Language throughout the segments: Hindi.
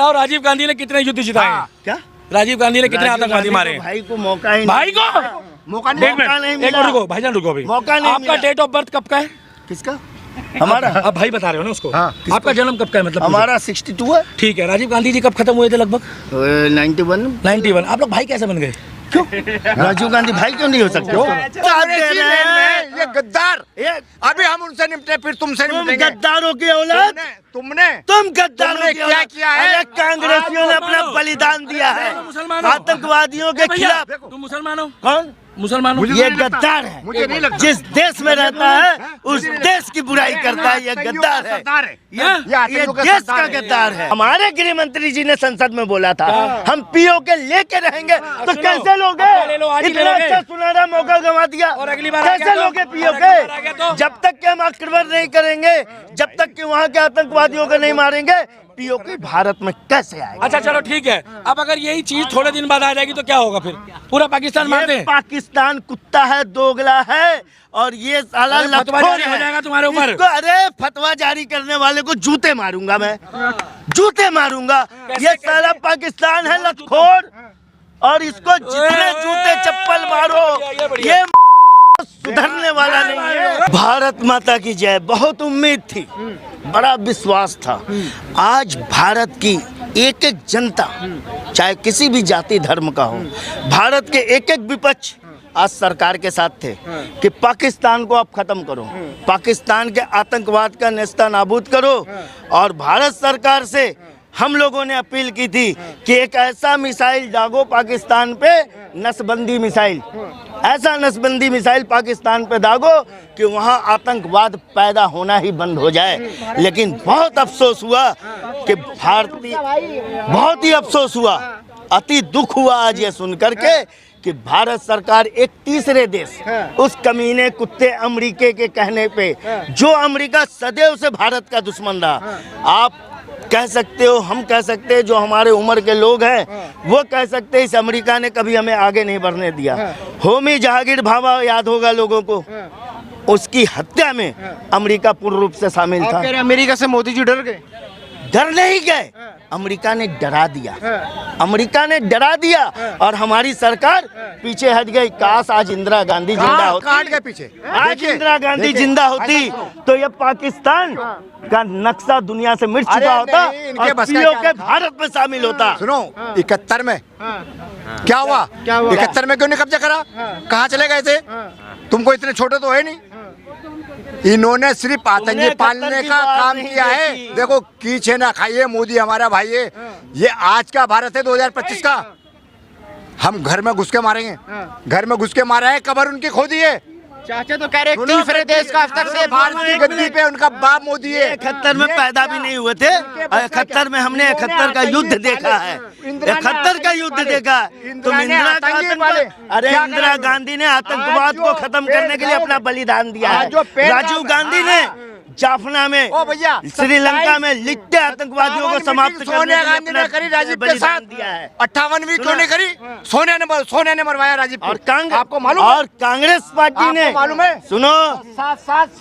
और राजीव गांधी ने कितने युद्ध जिताए हैं? क्या राजीव गांधी ने कितने आतंकवादी मारे हैं? भाई को मौका ही भाई को मौका एक मिनट रुको भाईजान, रुको अभी। मौका नहीं आपका डेट ऑफ बर्थ कब का है? किसका? हमारा। आप भाई बता रहे हो ना उसको। हाँ, आपका जन्म कब का है? मतलब हमारा 62 है। ठीक है। राजीव गांधी जी कब खत्म हुए थे? लगभग 91। आप लोग भाई कैसे बन गए? क्यों? राजीव गांधी भाई क्यों नहीं हो सकते? ये गद्दार, अभी हम उनसे निपटे, फिर तुमसे निपटेंगे। गद्दारों की औलाद, तुम गद्दारों की क्या किया है? अरे कांग्रेसियों ने अपना बलिदान दिया है आतंकवादियों के खिलाफ। तुम मुसलमान हो? कौन? मुसलमान हो? ये गद्दार है। मुझे नहीं लगता। जिस देश में रहता है उस देश की बुराई करता है। ये गद्दार है। ये देश का गद्दार है। हमारे गृह मंत्री जी ने संसद में बोला था हम पीओके लेके रहेंगे, तो कैसे लोगे? इतना अच्छा सुनहरा मौका गंवा दिया, और अगली बार कैसे लोगे पीओके? जब तक कि हम आक्रमण नहीं करेंगे, जब तक कि वहाँ के आतंकवादियों को नहीं मारेंगे, पीओके भारत में कैसे आएगा? अच्छा चलो ठीक है। अब अगर यही चीज थोड़े दिन बाद आ जाएगी तो क्या होगा फिर? पूरा पाकिस्तान मार दें? पाकिस्तान कुत्ता है, दोगला है, और ये साला फतवा जारी हो जाएगा तुम्हारे ऊपर। अरे फतवा जारी करने वाले को जूते मारूंगा मैं, जूते मारूंगा। ये साला पाकिस्तान है लतखोर, और इसको जितने जूते चप्पल मारो ये सुधरने वाला नहीं है। भारत माता की जय। बहुत उम्मीद थी, बड़ा विश्वास था। आज भारत की एक एक जनता, चाहे किसी भी जाति धर्म का हो, भारत के एक एक विपक्ष आज सरकार के साथ थे कि पाकिस्तान को आप खत्म करो, पाकिस्तान के आतंकवाद का नेस्तनाबूद करो। और भारत सरकार से हम लोगों ने अपील की थी कि एक ऐसा मिसाइल दागो पाकिस्तान पे, नसबंदी मिसाइल, ऐसा नसबंदी मिसाइल पाकिस्तान पे दागो कि वहाँ आतंकवाद पैदा होना ही बंद हो जाए। लेकिन बहुत अफसोस हुआ कि बहुत ही अफसोस हुआ, अति दुख हुआ आज ये सुन करके कि भारत सरकार एक तीसरे देश, उस कमीने कुत्ते अमेरिके के कहने पे, जो अमेरिका सदैव से भारत का दुश्मन रहा, आप कह सकते हो, हम कह सकते हैं, जो हमारे उम्र के लोग हैं वो कह सकते हैं, इस अमेरिका ने कभी हमें आगे नहीं बढ़ने दिया। होमी जहांगीर भाभा याद होगा लोगों को, उसकी हत्या में अमेरिका पूर्ण रूप से शामिल था। अमेरिका से मोदी जी डर गए? डर नहीं गए, अमेरिका ने डरा दिया, अमेरिका ने डरा दिया, और हमारी सरकार पीछे हट गई। काश आज इंदिरा गांधी जिंदा होती, काट गए पीछे। आज इंदिरा गांधी जिंदा होती तो ये पाकिस्तान का नक्शा दुनिया से मिट चुका होता और पीओके भारत में शामिल होता। सुनो, 71 में क्या हुआ? 71 में क्यों नहीं कब्जा करा? कहाँ चले गए थे? तुमको इतने छोटे तो है नहीं। इन्होंने सिर्फ आतंकी पालने का काम किया है। देखो कीचे ना खाइए, मोदी हमारा भाई है। ये आज का भारत है 2025 का। हम घर में घुस के मारेंगे, घर में घुस के मारा है, कब्र उनकी खोदी है। चाचा तो कह रहे तीसरे देश का अब तक से भारत की गद्दी पे उनका बाप मोदी है। 71 में पैदा भी नहीं हुए थे। 71 में हमने 71 का युद्ध देखा है, 71 का युद्ध देखा। तुम इंदिरा गांधी, अरे इंदिरा गांधी ने आतंकवाद को खत्म करने के लिए अपना बलिदान दिया है। राजीव गांधी ने जाफना में, श्रीलंका में लिखते आतंकवादियों को समाप्त करने सोनिया गांधी ने करी राजीव के साथ दिया है। 58वीं क्यों नहीं करी? सोनिया ने मरवाया राजीव को। और कांग्रेस, आपको मालूम? और कांग्रेस पार्टी ने, मालूम है? सुनो,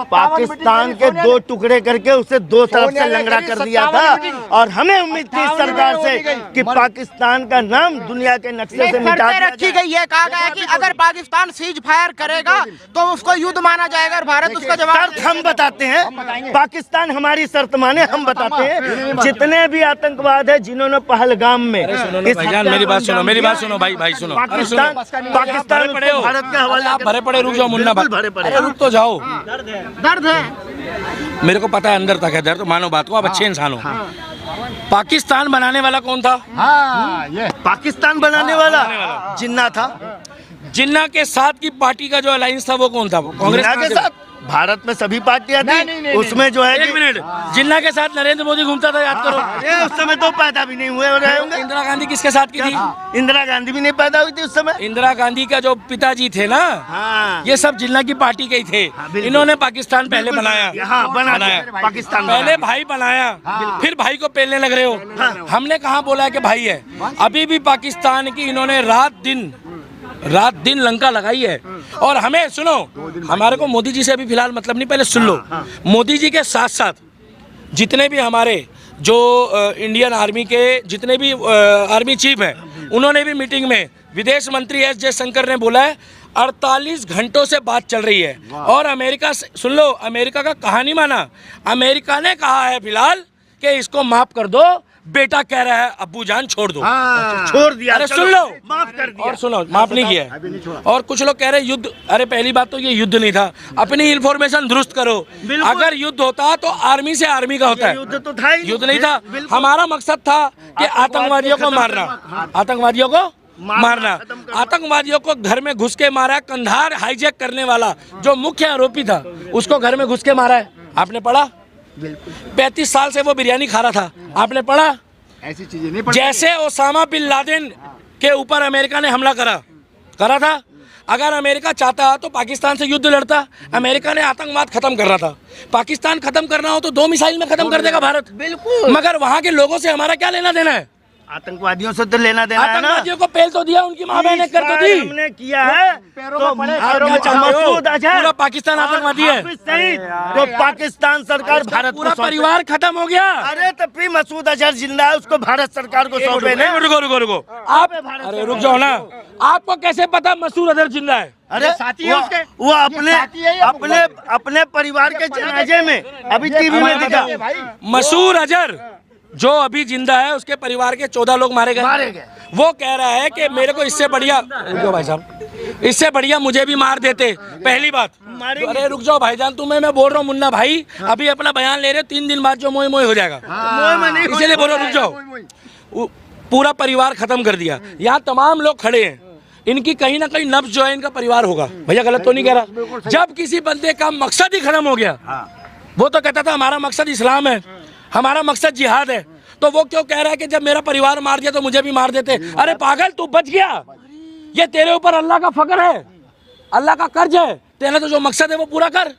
पाकिस्तान के 2 टुकड़े करके उसे 2 तरफ से लंगड़ा कर दिया था। और हमें उम्मीद थी इस सरकार से कि पाकिस्तान का नाम दुनिया के नक्शे से मिटा रखी गई है। कहा गया कि अगर पाकिस्तान सीज फायर करेगा तो उसको युद्ध माना जाएगा और भारत उसका जवाब। हम बताते हैं, पाकिस्तान हमारी शर्त माने, हम बताते हैं जितने भी आतंकवाद है जिन्होंने पहलगाम में। भाईजान मेरी बात सुनो, मेरी बात सुनो भाई सुनो। पाकिस्तान पड़े हो, भारत का हवाला, आप भरे पड़े, रुक जाओ मुन्ना, भरे पड़े, रुक तो जाओ। दर्द है, मेरे को पता है अंदर तक है दर्द, तो मानो बात को, आप अच्छे इंसान हो। पाकिस्तान बनाने वाला कौन था? ये पाकिस्तान बनाने वाला जिन्ना था। जिन्ना के साथ की पार्टी का जो अलायंस था वो कौन था? कांग्रेस के साथ। भारत में सभी पार्टियां थी, उसमें जो है, एक मिनट, जिन्ना के साथ नरेंद्र मोदी घूमता था, याद करो। ये उस समय तो पैदा भी नहीं हुए रहे होंगे। इंदिरा गांधी किसके साथ की थी? इंदिरा गांधी भी नहीं पैदा हुई थी उस समय। इंदिरा गांधी का जो पिताजी थे ना, ये सब जिन्ना की पार्टी के ही थे। इन्होंने पाकिस्तान पहले बनाया, बनाया पाकिस्तान, पहले भाई बनाया, फिर भाई को पेलने लग रहे हो। हमने कहाँ बोला है कि भाई है? अभी भी पाकिस्तान की इन्होंने रात दिन लंका लगाई है। और हमें सुनो, हमारे को मोदी जी से अभी फिलहाल मतलब नहीं, पहले सुन लो। मोदी जी के साथ साथ जितने भी हमारे जो इंडियन आर्मी के जितने भी आर्मी चीफ हैं उन्होंने भी मीटिंग में विदेश मंत्री एस जयशंकर ने बोला है 48 घंटों से बात चल रही है। और अमेरिका सुन लो, अमेरिका का कहानी माना, अमेरिका ने कहा है फिलहाल कि इसको माफ कर दो, बेटा कह रहा है अब्बू जान छोड़ दो। छोड़ दिया, अरे सुन लो, माफ कर दिया। और सुनो, माफ नहीं किया है। और कुछ लोग कह रहे युद्ध, अरे पहली बात तो ये युद्ध नहीं था, अपनी इन्फॉर्मेशन दुरुस्त करो। अगर युद्ध होता तो आर्मी से आर्मी का होता है, युद्ध तो था ही, युद्ध नहीं था। हमारा मकसद था कि आतंकवादियों को मारना, आतंकवादियों को मारना, आतंकवादियों को घर में घुस के मारा। कंधार हाईजैक करने वाला जो मुख्य आरोपी था उसको घर में घुस के मारा है, आपने पढ़ा? 35 साल से वो बिरयानी खा रहा था, आपने पढ़ा? ऐसी चीजें नहीं पढ़ती। जैसे ओसामा बिन लादेन के ऊपर अमेरिका ने हमला करा था। अगर अमेरिका चाहता तो पाकिस्तान से युद्ध लड़ता। अमेरिका ने आतंकवाद खत्म कर रहा था। पाकिस्तान खत्म करना हो तो 2 मिसाइल में खत्म कर देगा भारत, बिल्कुल। मगर वहां के लोगों से हमारा क्या लेना देना है? आतंकवादियों से तो लेना देना है ना। आतंकवादियों को पेल तो दिया, उनकी माँ बहने कर तो दी। हमने किया है तो मसूद अजहर पूरा पाकिस्तान आतंकवादी है, सही तो पाकिस्तान सरकार भारत पूरा को परिवार खत्म हो गया। अरे तो फिर मसूद अजहर जिंदा है, उसको भारत सरकार को सौंपे ना। रुको आप, अरे रुक जाओ ना, आपको कैसे पता मसूद अजहर जिंदा है? अरे वो अपने परिवार के जनाजे में अभी टीवी में दिखा। मसूद अजहर जो अभी जिंदा है उसके परिवार के 14 लोग मारे गए। वो कह रहा है कि मेरे को इससे बढ़िया, रुक जाओ भाई साहब, इससे बढ़िया मुझे भी मार देते। पहली बात, अरे रुक जाओ भाईजान, तुम्हें मैं बोल रहा हूँ मुन्ना भाई, अभी अपना बयान ले रहे हो, 3 दिन बाद जो मोए मोए हो जाएगा, इसीलिए बोलो रुक जाओ। पूरा परिवार खत्म कर दिया। यहाँ तमाम लोग खड़े हैं, इनकी कहीं ना कहीं नब्ज जो है इनका परिवार होगा। भैया गलत तो नहीं कह रहा? जब किसी बंदे का मकसद ही खत्म हो गया, वो तो कहता था हमारा मकसद इस्लाम है, हमारा मकसद जिहाद है, तो वो क्यों कह रहा है कि जब मेरा परिवार मार दिया तो मुझे भी मार देते? अरे पागल, तू बच गया, ये तेरे ऊपर अल्लाह का फकर है, अल्लाह का कर्ज है, तेरा तो जो मकसद है वो पूरा कर।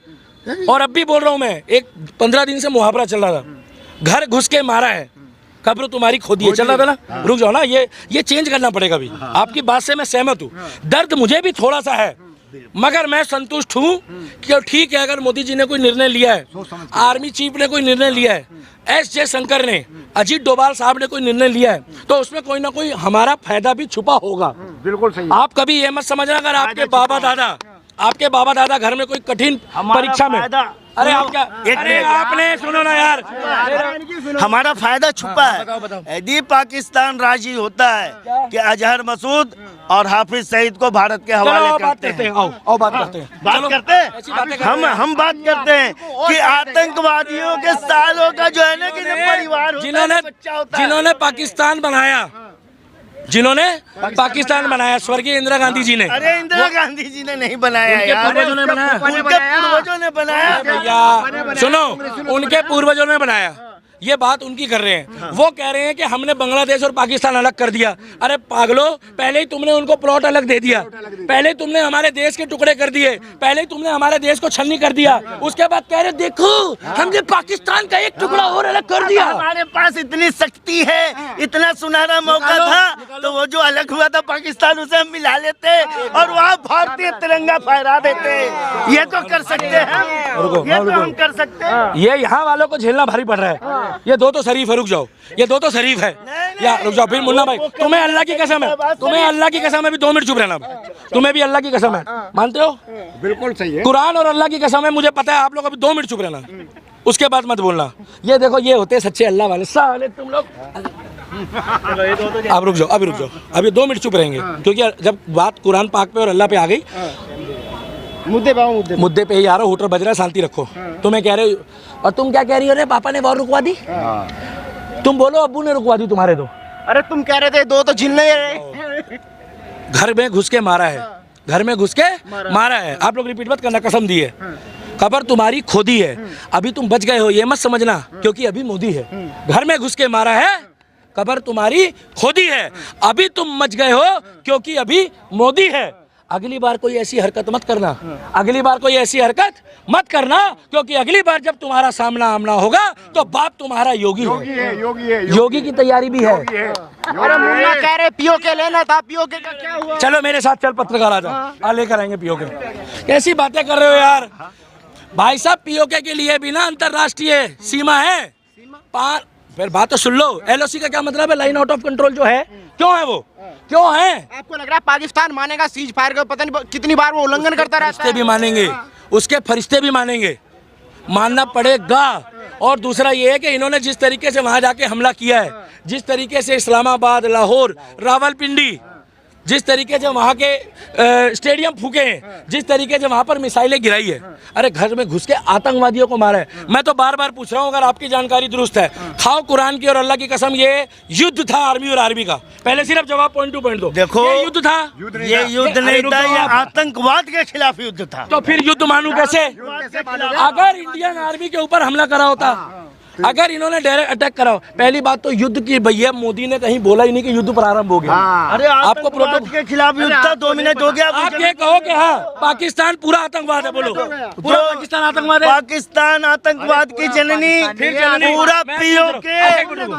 और अब भी बोल रहा हूँ मैं, एक 15 दिन से मुहावरा चल रहा था, घर घुस के मारा है, कब्र तुम्हारी खोदी है, चल रहा था ना। रुक जाओ ना, ये चेंज करना पड़ेगा अभी। आपकी बात से मैं सहमत हूँ, दर्द मुझे भी थोड़ा सा है, मगर मैं संतुष्ट हूँ कि ठीक है, अगर मोदी जी ने कोई निर्णय लिया है, आर्मी चीफ ने कोई निर्णय लिया है, एस जयशंकर ने, अजीत डोभाल साहब ने कोई निर्णय लिया है, तो उसमें कोई ना कोई हमारा फायदा भी छुपा होगा। बिल्कुल सही। आप कभी ये मत समझना, अगर आपके बाबा दादा घर में कोई कठिन परीक्षा में, अरे आप क्या, अरे आपने सुनो ना यार, हमारा फायदा छुपा है। यदि पाकिस्तान राजी होता है कि अजहर मसूद और हाफिज सईद को भारत के हवाले करते हैं, आओ बात करते हैं, हम बात करते हैं कि आतंकवादियों के सालों का जो है ना कि परिवार जिन्होंने पाकिस्तान बनाया, स्वर्गीय इंदिरा गांधी जी ने। अरे इंदिरा गांधी जी ने नहीं बनाया यार, पूर्वजों ने बनाया, उनके पूर्वजों ने बनाया भैया। सुनो, उनके पूर्वजों ने बनाया, ये बात उनकी कर रहे हैं। वो कह रहे हैं कि हमने बांग्लादेश और पाकिस्तान अलग कर दिया। अरे पागलो, पहले ही तुमने उनको प्लॉट अलग दे दिया, पहले ही तुमने हमारे देश के टुकड़े कर दिए, पहले ही तुमने हमारे देश को छन्नी कर दिया, उसके बाद कह रहे देखो हमने पाकिस्तान का एक टुकड़ा और अलग कर दिया। हमारे पास इतनी शक्ति है, इतना सुनहरा मौका था, तो वो जो अलग हुआ था पाकिस्तान, उसे हम मिला लेते और वहाँ भारतीय तिरंगा फहरा देते। ये तो कर सकते हैं, ये तो हम कर सकते हैं। ये यहाँ वालों को झेलना भारी पड़ रहा है। ये दो तो शरीफ है, रुक जाओ, ये दो तो शरीफ है यार, रुक जाओ। फिर मुन्ना भाई, तुम्हें अल्लाह की कसम है, तुम्हें अल्लाह की कसम है, भी 2 मिनट चुप रहना, तुम्हें भी अल्लाह की कसम है, मानते हो? बिल्कुल सही है, कुरान और अल्लाह की कसम है, मुझे पता है। आप लोग अभी 2 मिनट चुप रहना, उसके बाद मत बोलना। ये देखो, ये होते सच्चे अल्लाह वाले साले तुम लोग। अब रुक जाओ, अभी 2 मिनट चुप रहेंगे, क्योंकि जब बात कुरान पाक पे और अल्लाह पे आ गई, मुद्दे पे ही आ रहा, होटल बज रहा है, शांति रखो। तुम्हें कह रहे हो, और तुम क्या कह रही हो? रे पापा ने वॉर रुकवा दी, तुम बोलो अब्बू ने रुकवा दी तुम्हारे दो। अरे तुम कह रहे थे 2 तो झिल नहीं रहे। घर में घुस के मारा है, घर में घुस के मारा है। आप लोग रिपीट मत करना, कसम दी है, खबर तुम्हारी खोदी है। अभी तुम बच गए हो, ये मत समझना, क्योंकि अभी मोदी है। घर में घुस के मारा है, खबर तुम्हारी खोदी है। अभी तुम मच गए हो, क्योंकि अभी मोदी है। अगली बार कोई ऐसी हरकत मत करना, अगली बार कोई ऐसी हरकत मत करना, क्योंकि अगली बार जब तुम्हारा सामना आमना होगा तो बाप तुम्हारा योगी है। योगी की तैयारी भी है। अरे मुन्ना कह रहे पीओके लेना था, पीओके का क्या हुआ? चलो मेरे साथ चल, पत्रकार आ जाओ, लेकर आएंगे पीओके। कैसी बातें कर रहे हो यार भाई साहब? पीओके के लिए भी ना अंतरराष्ट्रीय सीमा है। फिर बात तो सुन लो, LOC का क्या मतलब है? लाइन आउट ऑफ कंट्रोल जो है, क्यों है वो, क्यों है? आपको लग रहा है पाकिस्तान मानेगा सीज फायर का? पता नहीं कितनी बार वो उल्लंघन करता रहता फरिश्ते है। भी मानेंगे, उसके फरिश्ते भी मानेंगे, मानना पड़ेगा। और दूसरा ये है कि इन्होंने जिस तरीके से वहां जाके हमला किया है, जिस तरीके से इस्लामाबाद, लाहौर, रावलपिंडी, जिस तरीके से वहाँ के स्टेडियम फूके हैं, जिस तरीके से वहाँ पर मिसाइलें गिराई है, अरे घर में घुस के आतंकवादियों को मारा है। मैं तो बार बार पूछ रहा हूँ, अगर आपकी जानकारी दुरुस्त है, खाओ कुरान की और अल्लाह की कसम, ये युद्ध था आर्मी और आर्मी का। पहले सिर्फ जवाब पॉइंट टू पॉइंट दो। देखो, ये युद्ध था, ये युद्ध नहीं था, ये आतंकवाद के खिलाफ युद्ध था। तो फिर युद्ध मानू कैसे? अगर इंडियन आर्मी के ऊपर हमला करा होता, अगर इन्होंने डायरेक्ट अटैक करा हो, पहली बात तो युद्ध की भैया मोदी ने कहीं बोला ही नहीं कि युद्ध प्रारंभ हो गया। अरे आपको आतंकवाद के खिलाफ युद्ध था, 2 मिनट हो गया। आप ये कहो कि हाँ पाकिस्तान पूरा आतंकवाद है, बोलो पूरा पाकिस्तान आतंकवाद है। पाकिस्तान आतंकवाद की जननी, फिर जननी। पूरा मैं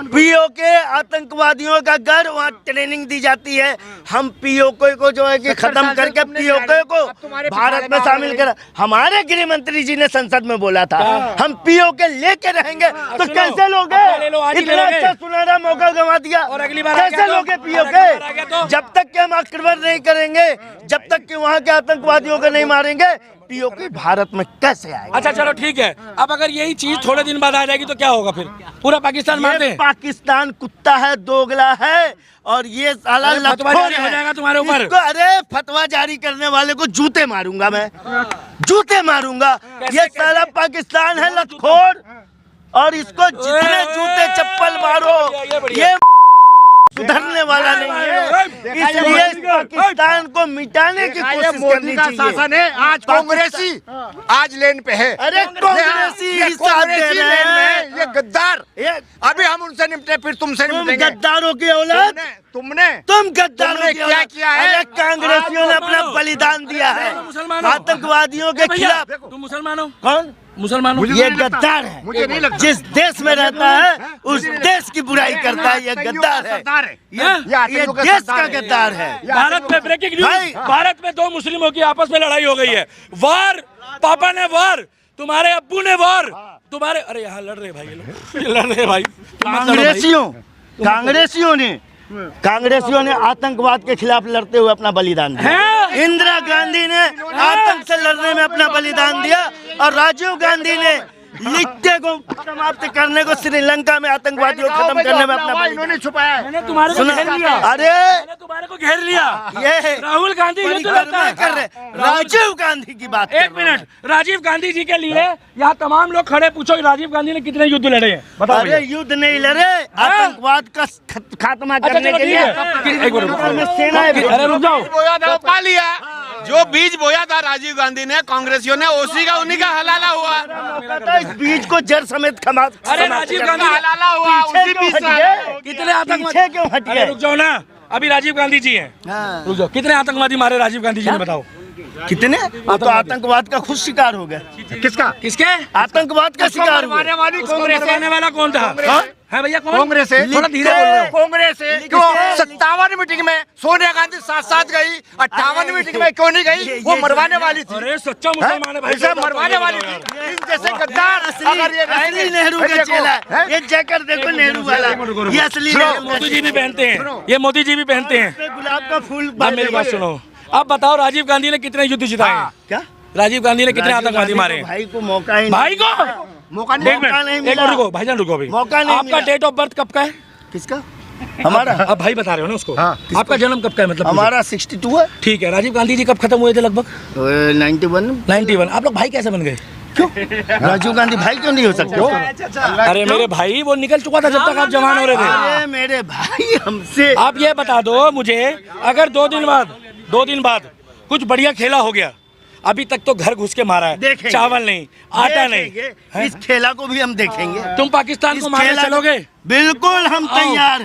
पीओके आतंकवादियों का घर, वहाँ ट्रेनिंग दी जाती है। हम पीओके को जो है कि खत्म करके पीओके को भारत में शामिल करा। हमारे गृह मंत्री जी ने संसद में बोला था, हम पीओके लेके रहेंगे। तो सुनो, कैसे लोगे? ले लो, आज ही ले इतना लोगे। अच्छा सुनहरा मौका गंवा दिया, और अगली बार कैसे लोगे अगली पीओके? बार आ गया तो? जब तक कि हम आक्रमण नहीं करेंगे, जब तक कि वहाँ के आतंकवादियों को नहीं मारेंगे, पीओके भारत में कैसे आएगा? अच्छा चलो ठीक है, अब अगर यही चीज थोड़े दिन बाद आ जाएगी तो क्या होगा? फिर पूरा पाकिस्तान मार ये दें? पाकिस्तान कुत्ता है, दोगला है, और ये साला अरे फतवा लतखोर जारी हो है। जाएगा तुम्हारे ऊपर। इसको, अरे फतवा जारी करने वाले को जूते मारूंगा मैं, जूते मारूंगा। ये साला पाकिस्तान है लतखोर, और इसको जितने जूते चप्पल मारो, ये सुधरने वाला नहीं है। इसलिए इस पाकिस्तान को मिटाने की कोशिश करनी चाहिए। शासन है, आज कांग्रेसी आज लेन पे है। अरे कांग्रेसी ये ही साथ दे कांग्रेसी रहे लेन में है, हैं। ये गद्दार। ये अभी हम उनसे निपटे, फिर तुमसे तुम निपटेंगे। गद्दारों की औलाद, तुमने तुम गद्दारों तुमने की क्या औलाद। किया है? अरे कांग्रेसियों ने अपना मुसलमानों। बलिदान दिया है मुसलमानों। आतंकवादियों के भैया, खिलाफ। तुम मुसलमान हो? कौन? मुसलमान हो? ये गद्दार है। मुझे नहीं लगता। जिस देश में रहता है उस देश की बुराई करता है, ये गद्दार है। ये देश का गद्दार है। भारत में ब्रेकिंग न्यूज, भाई। भारत में 2 मुस्लिमों की आपस में लड़ाई हो गई है। वार, पापा ने वार, तुम्हारे अब्बू ने वार, तुम्हारे, अरे यहाँ लड़ रहे भाई, ये लड़ रहे भाई। कांग्रेसियों ने आतंकवाद के खिलाफ लड़ते हुए अपना बलिदान दिया। इंदिरा गांधी ने आतंक से लड़ने में अपना बलिदान दिया, और राजीव गांधी ने लिट्टे को समाप्त करने को, श्रीलंका में आतंकवादियों को खत्म करने में अपना बलिदान छुपाया है। मैंने तुम्हारे को घेर लिया, अरे मैंने तुम्हारे को घेर लिया। ये राहुल गांधी युद्ध लड़ता परिक्रमा है। कर रहे, राजीव गांधी की बात कर एक रहा हूं मिनट, राजीव गांधी जी के लिए यहाँ तमाम लोग खड़े, पूछो राजीव गांधी ने कितने युद्ध लड़े हैं, बताओ अरे भैया। युद्ध नहीं लड़े, आतंकवाद का खात्मा अच्छा, करने चलो के ठीक लिए है। एक मिनट रुको। में सेनाएं भेजी। अरे रुक जाओ, बोया था वो पा लिया, जो बीज बोया था राजीव गांधी ने, कांग्रेसियों ने, उसी का उन्हीं का हलाला हुआ। मौका था, इस बीज को जड़ समेत अरे राजीव गांधी हलाला हुआ उसी बीज से। कितने आतंकवादी, पीछे क्यों हट अरे गए? रुक जाओ ना, अभी राजीव गांधी जी हैं, रुक जाओ, कितने आतंकवादी मारे राजीव गांधी जी ने, बताओ कितने? वो तो आतंकवाद का खुद शिकार हो गया। किसका? किसके? आतंकवाद का शिकार हुआ। मरवाने वाली उसको कांग्रेस मरवाने वाला कौन था? है भैया कौन? कांग्रेस है। थोड़ा धीरे बोल रहे हो। कांग्रेस है। क्यों 57 मीटिंग में सोनिया गांधी साथ गई, 58 मीटिंग में क्यों नहीं गई? वो मरवाने वाली थी। अरे सच्चा मुसलमान है भाई, इसे मरवाने वाली थी। इन जैसे गद्दार अगर ये असली नेहरू का चेला है। ये जैकेट देखो नेहरू वाला, ये असली नेहरू का मोदी जी भी पहनते हैं, ये मोदी जी भी पहनते हैं। चेला। गुलाब का फूल अब मेरी बात सुनो, अब बताओ राजीव गांधी ने कितने युद्ध जिताए हैं? क्या? राजीव गांधी ने कितने राजीव आतंकवादी गांधी मारे को हैं? भाई को मौका ही भाई को मौका एक नहीं। मिनट, नहीं एक मिला। मिनट रुको भाईजान, रुको अभी। मौका नहीं आपका मिला। डेट ऑफ बर्थ कब का है? किसका? हमारा अब भाई बता रहे हो ना उसको। हाँ, आपका जन्म कब का है मतलब? हमारा 62 है। ठीक है, राजीव गांधी जी कब खत्म हुए थे लगभग? 91। 91। आप लोग भाई कैसे बन गए? राजीव गांधी भाई क्यों नहीं हो सकते? अरे मेरे भाई, वो निकल चुका था जब तक आप जवान हो रहे थे। अरे मेरे भाई हमसे आप ये बता दो मुझे, अगर 2 दिन बाद कुछ बढ़िया खेला हो गया, अभी तक तो घर घुस के मारा है, देखेंगे। चावल नहीं, आटा नहीं, देखेंगे। इस खेला को भी हम देखेंगे। तुम पाकिस्तान को इस मारने खेला को- चलोगे? बिल्कुल हम तैयार हैं।